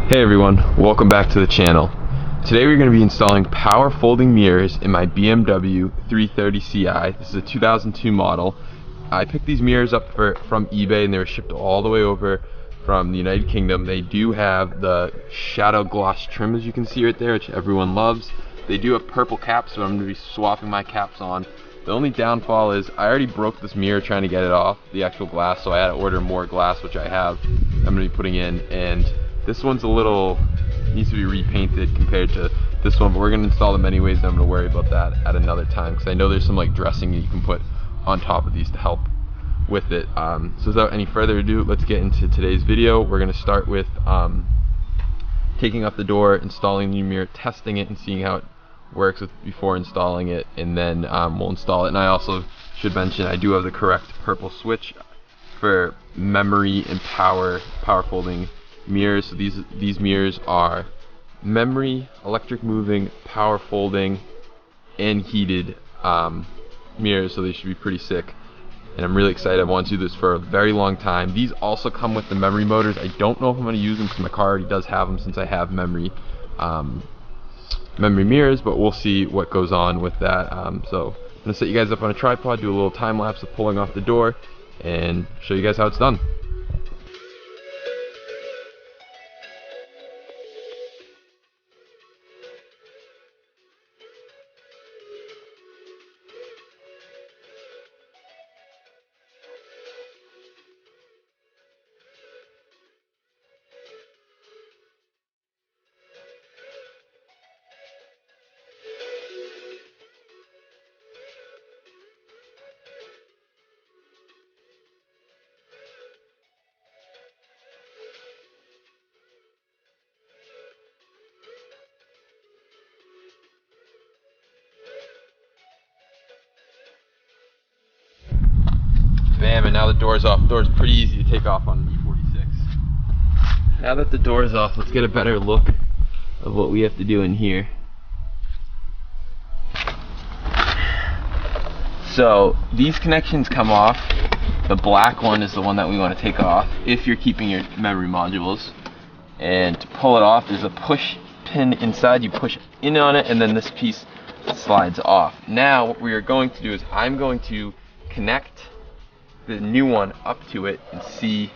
Hey everyone, welcome back to the channel. Today we're going to be installing power folding mirrors in my BMW 330 Ci. This is a 2002 model. I picked these mirrors up from eBay and they were shipped all the way over from the United Kingdom. They do have the shadow gloss trim, as you can see right there, which everyone loves. They do have purple caps, so I'm going to be swapping my caps on. The only downfall is I already broke this mirror trying to get it off, the actual glass, so I had to order more glass, which I have. I'm going to be putting in, and this one's needs to be repainted compared to this one, but we're going to install them anyways, and I'm going to worry about that at another time, because I know there's some like dressing that you can put on top of these to help with it. So without any further ado, let's get into today's video. We're going to start with taking off the door, installing the new mirror, testing it, and seeing how it works before installing it, and then we'll install it. And I also should mention I do have the correct purple switch for memory and power folding mirrors. So these mirrors are memory, electric moving, power folding, and heated mirrors, so they should be pretty sick. And I'm really excited. I've wanted to do this for a very long time. These also come with the memory motors. I don't know if I'm going to use them because my car already does have them, since I have memory mirrors, but we'll see what goes on with that. So I'm going to set you guys up on a tripod, do a little time lapse of pulling off the door, and show you guys how it's done. Bam, and now the door's off. The door's pretty easy to take off on E46. Now that the door's off, let's get a better look of what we have to do in here. So these connections come off. The black one is the one that we want to take off if you're keeping your memory modules. And to pull it off, there's a push pin inside. You push in on it, and then this piece slides off. Now what we are going to do is I'm going to connect the new one up to it and see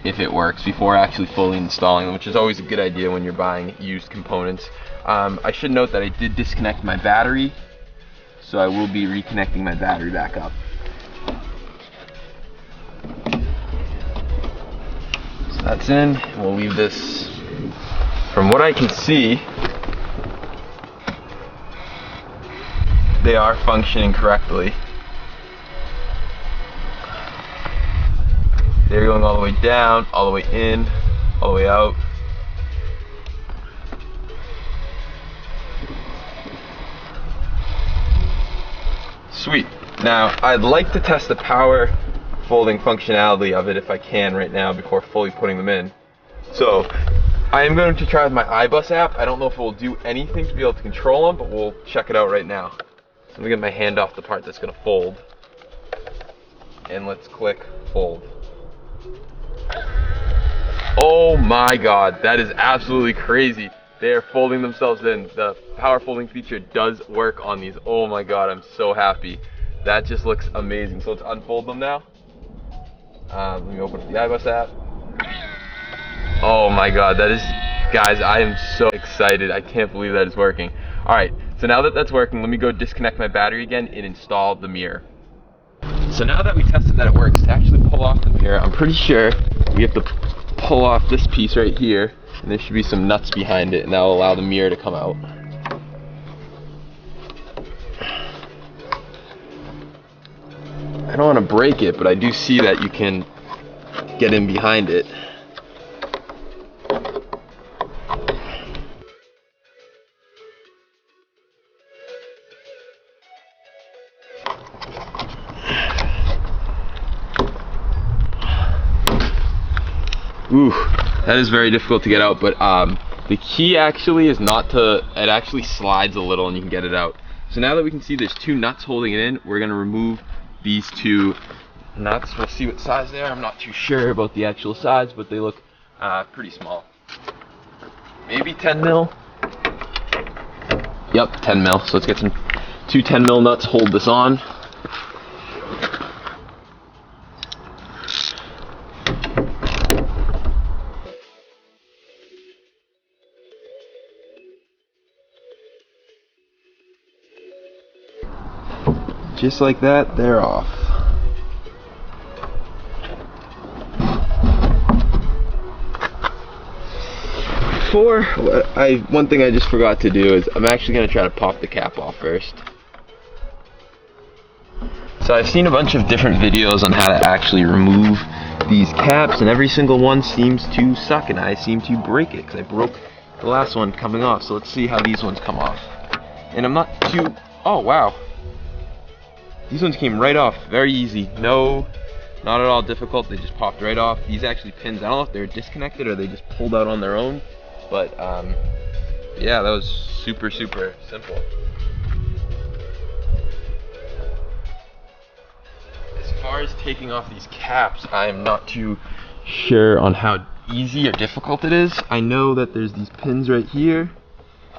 if it works before actually fully installing them, which is always a good idea when you're buying used components. I should note that I did disconnect my battery, so I will be reconnecting my battery back up. So that's in. We'll leave this. From what I can see, they are functioning correctly. They're going all the way down, all the way in, all the way out. Sweet. Now, I'd like to test the power folding functionality of it if I can right now before fully putting them in. So, I am going to try with my iBus app. I don't know if it will do anything to be able to control them, but we'll check it out right now. So I'm going to get my hand off the part that's going to fold. And let's click fold. Oh my god, that is absolutely crazy. They are folding themselves in. The power folding feature does work on these. Oh my god, I'm so happy. That just looks amazing. So let's unfold them now. Let me open up the iBus app. Oh my god, that is, guys, I am so excited. I can't believe that is working. Alright, so now that that's working, let me go disconnect my battery again and install the mirror. So now that we tested that it works, to actually pull off the mirror, I'm pretty sure we have to pull off this piece right here, and there should be some nuts behind it, and that will allow the mirror to come out. I don't want to break it, but I do see that you can get in behind it. Ooh, that is very difficult to get out, but the key actually is not to, it actually slides a little and you can get it out. So now that we can see there's two nuts holding it in, we're going to remove these two nuts. We'll see what size they are. I'm not too sure about the actual size, but they look pretty small. maybe 10 mil. Yep, 10 mil. So let's get some 2 10 mil nuts, hold this on. Just like that, they're off. One thing I just forgot to do is I'm actually going to try to pop the cap off first. So I've seen a bunch of different videos on how to actually remove these caps, and every single one seems to suck, and I seem to break it because I broke the last one coming off. So let's see how these ones come off. And I'm not too... Oh wow, these ones came right off, very easy. No, not at all difficult. They just popped right off. These actually pins, I don't know if they're disconnected or they just pulled out on their own, but yeah, that was super simple. As far as taking off these caps, I am not too sure on how easy or difficult it is. I know that there's these pins right here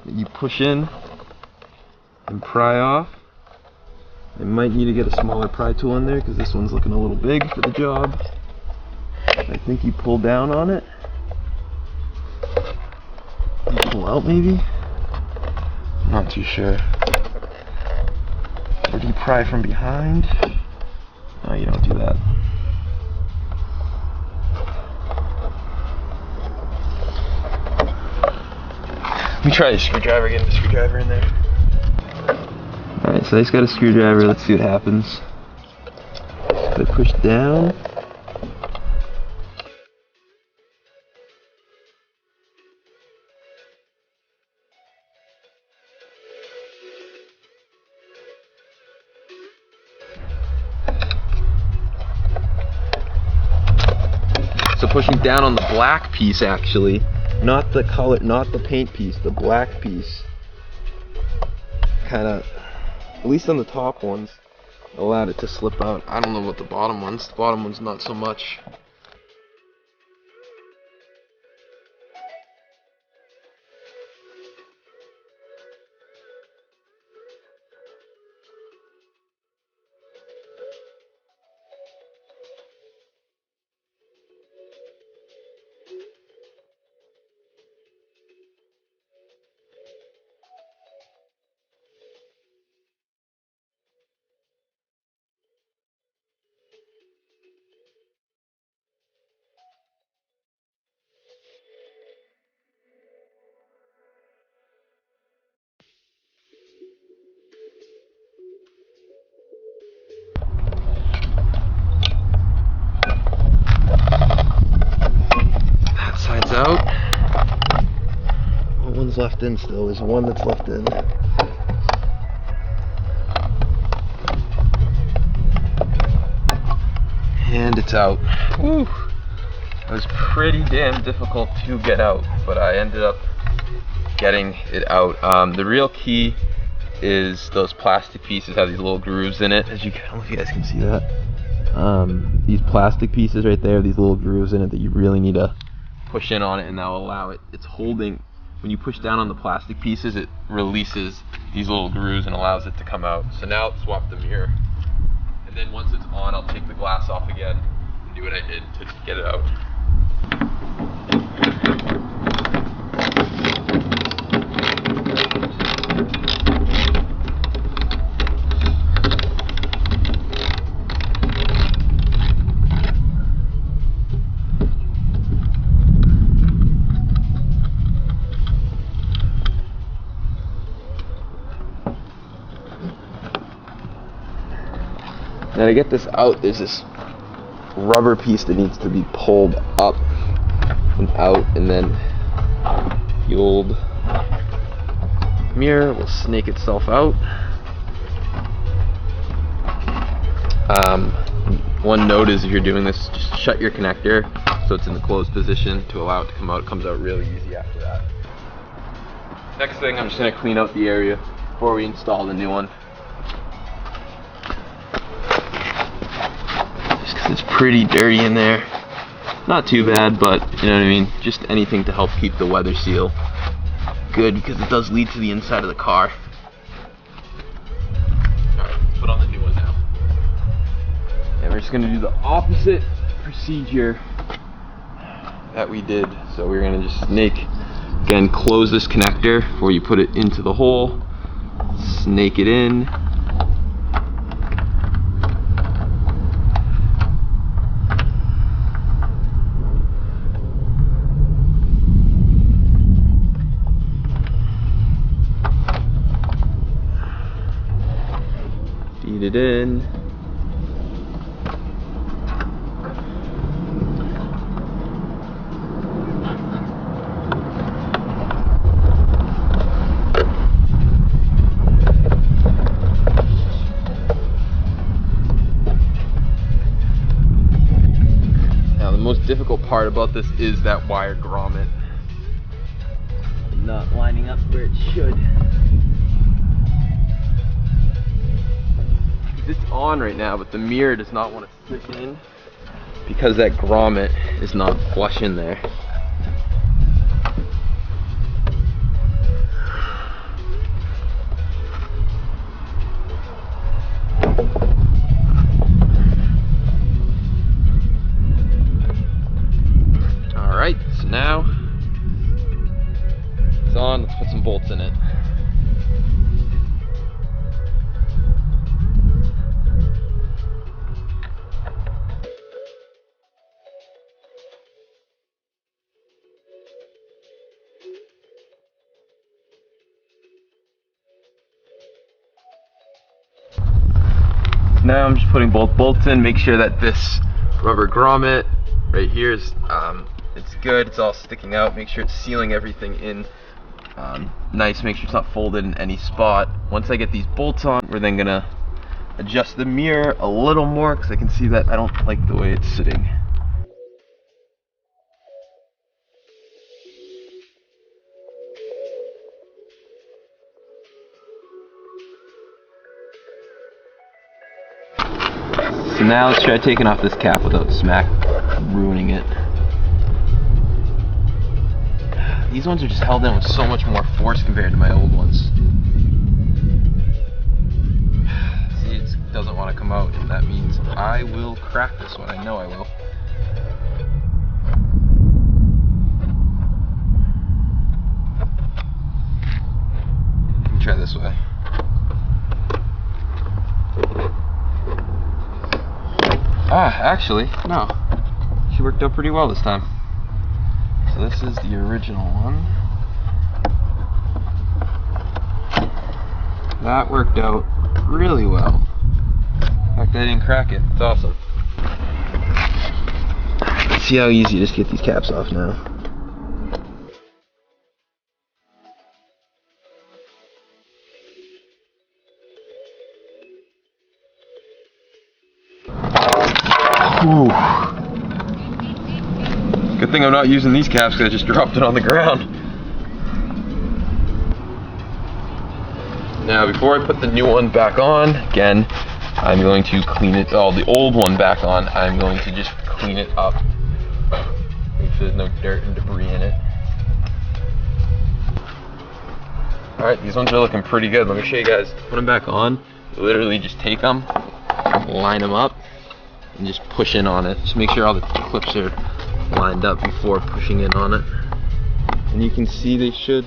that you push in and pry off. I might need to get a smaller pry tool in there because this one's looking a little big for the job. I think you pull down on it. You pull out maybe? I'm not too sure. Or do you pry from behind? No, you don't do that. Let me try the screwdriver, get the screwdriver in there. Alright, so I just got a screwdriver, let's see what happens. Just gotta push down. So pushing down on the black piece actually, not the color, not the paint piece, the black piece, kinda, at least on the top ones, allowed it to slip out. I don't know about the bottom ones. The bottom ones not so much. Out. What one's left in still? There's one that's left in. And it's out. Whew. It was pretty damn difficult to get out, but I ended up getting it out. The real key is those plastic pieces have these little grooves in it. As you, I don't know if you guys can see that. These plastic pieces right there, these little grooves in it that you really need to push in on it, and that'll allow it. It's holding, when you push down on the plastic pieces, it releases these little grooves and allows it to come out. So now let's swap the mirror, and then once it's on, I'll take the glass off again and do what I did to get it out. Now to get this out, there's this rubber piece that needs to be pulled up and out, and then the old mirror will snake itself out. One note is if you're doing this, just shut your connector so it's in the closed position to allow it to come out. It comes out really easy after that. Next thing, I'm just going to clean out the area before we install the new one. Just because it's pretty dirty in there. Not too bad, but you know what I mean? Just anything to help keep the weather seal good, because it does lead to the inside of the car. Alright, let's put on the new one now. And we're just going to do the opposite procedure that we did. So we're going to just again, close this connector before you put it into the hole. Snake it in. Feed it in. Now the most difficult part about this is that wire grommet not lining up where it should. It's on right now, but the mirror does not want to sit in because that grommet is not flush in there. Alright, so now it's on. Let's put some bolts in it. Now I'm just putting both bolts in. Make sure that this rubber grommet right here is it's good. It's all sticking out. Make sure it's sealing everything in nice. Make sure it's not folded in any spot. Once I get these bolts on, we're then gonna adjust the mirror a little more because I can see that I don't like the way it's sitting. So now let's try taking off this cap without ruining it. These ones are just held in with so much more force compared to my old ones. See, it doesn't want to come out, and that means I will crack this one. I know I will. Let me try this way. Actually, no. She worked out pretty well this time. So this is the original one. That worked out really well. In fact, I didn't crack it. It's awesome. Let's see how easy it is to get these caps off now. Ooh. Good thing I'm not using these caps because I just dropped it on the ground. Now before I put the new one back on, again, I'm going to clean it, the old one back on, I'm going to just clean it up. Make sure there's no dirt and debris in it. Alright, these ones are looking pretty good. Let me show you guys. Put them back on. You literally just take them, line them up, and just push in on it. Just make sure all the clips are lined up before pushing in on it. And you can see they should...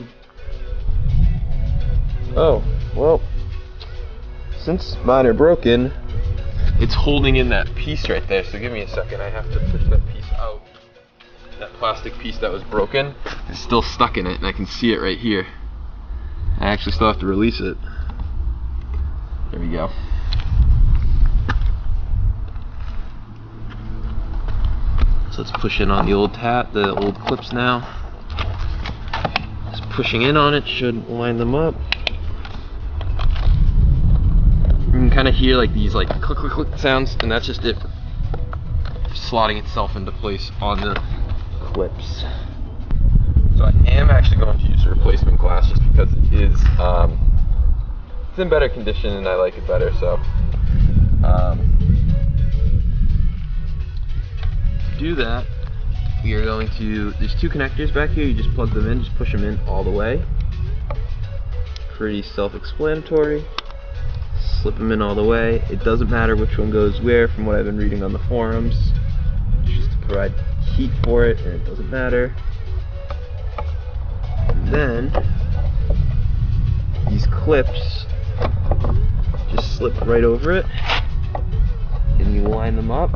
Oh, well, since mine are broken, it's holding in that piece right there. So give me a second, I have to push that piece out. That plastic piece that was broken is still stuck in it, and I can see it right here. I actually still have to release it. There we go. So let's push in on the old clips now. Just pushing in on it should line them up. You can kind of hear like these like click click click sounds, and that's just it slotting itself into place on the clips. So I am actually going to use a replacement glass just because it is it's in better condition and I like it better. So do that, we are going to, there's two connectors back here, you just plug them in, just push them in all the way. Pretty self-explanatory. Slip them in all the way. It doesn't matter which one goes where from what I've been reading on the forums. It's just to provide heat for it, and it doesn't matter. And then these clips just slip right over it, and you line them up.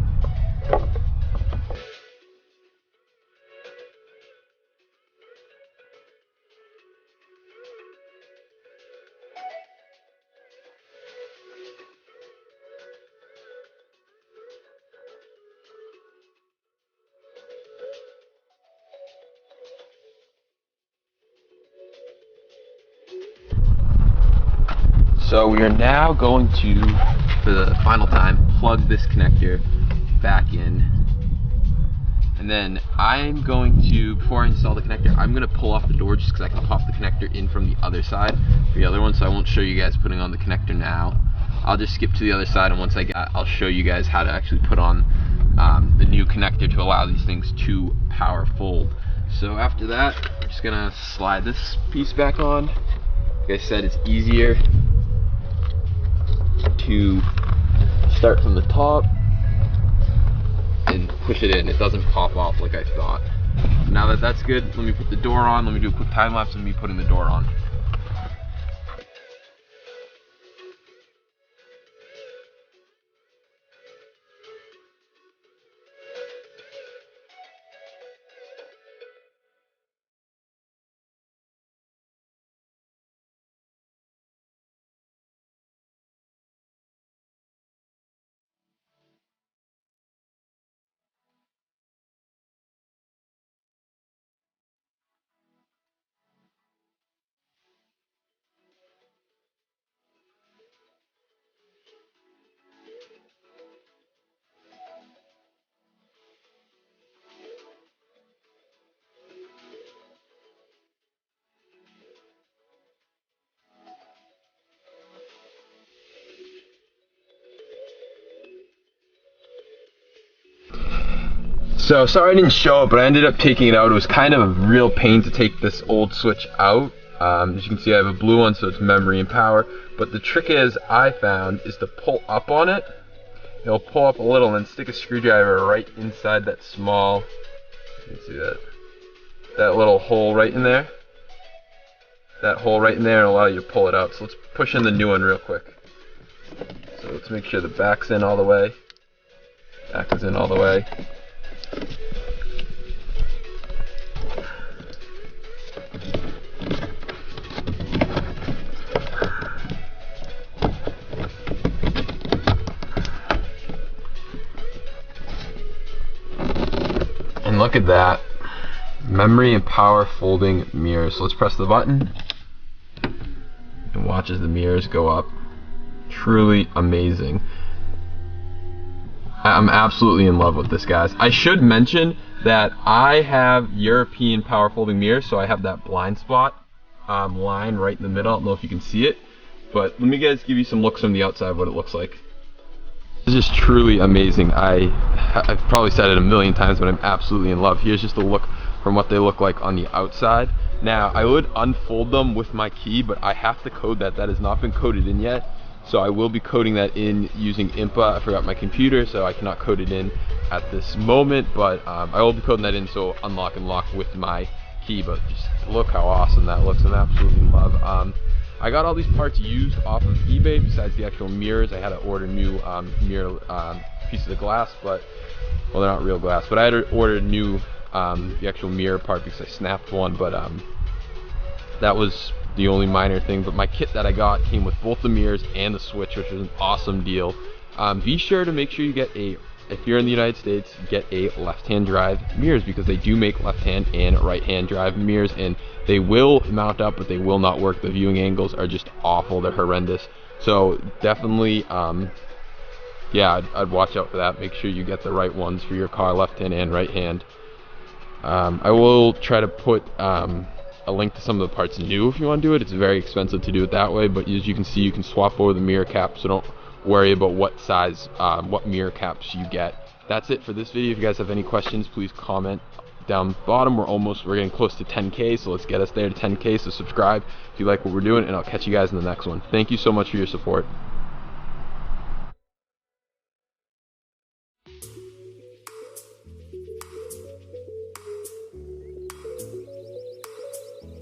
So we are now going to, for the final time, plug this connector back in. And then I'm going to, before I install the connector, I'm going to pull off the door just because I can pop the connector in from the other side for the other one, so I won't show you guys putting on the connector now. I'll just skip to the other side, and once I'll show you guys how to actually put on the new connector to allow these things to power fold. So after that, I'm just going to slide this piece back on. Like I said, it's easier to start from the top and push it in. It doesn't pop off like I thought. Now that that's good, let me put the door on. Let me do a quick time lapse of me putting the door on. So sorry I didn't show it, but I ended up taking it out. It was kind of a real pain to take this old switch out. As you can see, I have a blue one, so it's memory and power. But the trick I found is to pull up on it. It'll pull up a little and then stick a screwdriver right inside that small, you can see that little hole right in there. That hole right in there will allow you to pull it out. So let's push in the new one real quick. So let's make sure the back's in all the way. Back is in all the way. And look at that. Memory and power folding mirrors. So let's press the button and watch as the mirrors go up. Truly amazing. I'm absolutely in love with this, guys. I should mention that I have European power folding mirrors, so I have that blind spot line right in the middle. I don't know if you can see it, but let me guys give you some looks from the outside what it looks like. This is just truly amazing. I've probably said it a million times, but I'm absolutely in love. Here's just a look from what they look like on the outside. Now, I would unfold them with my key, but I have to code that. That has not been coded in yet. So I will be coding that in using IMPA. I forgot my computer, so I cannot code it in at this moment, but I will be coding that in, so unlock and lock with my key. But just look how awesome that looks. I'm absolutely in love. I got all these parts used off of eBay besides the actual mirrors. I had to order new mirror pieces of glass, but, well, they're not real glass, but I had to order new the actual mirror part because I snapped one, but that was the only minor thing. But my kit that I got came with both the mirrors and the switch, which was an awesome deal. Be sure to make sure you get if you're in the United States, get a left-hand drive mirrors, because they do make left-hand and right-hand drive mirrors, and they will mount up, but they will not work. The viewing angles are just awful. They're horrendous. So definitely, yeah, I'd watch out for that. Make sure you get the right ones for your car, left-hand and right-hand. I will try to put a link to some of the parts new if you want to do it. It's very expensive to do it that way, but as you can see, you can swap over the mirror caps, so don't worry about what size, what mirror caps you get. That's it for this video. If you guys have any questions, please comment down bottom. We're getting close to 10K, so let's get us there to 10K. So subscribe if you like what we're doing, and I'll catch you guys in the next one. Thank you so much for your support.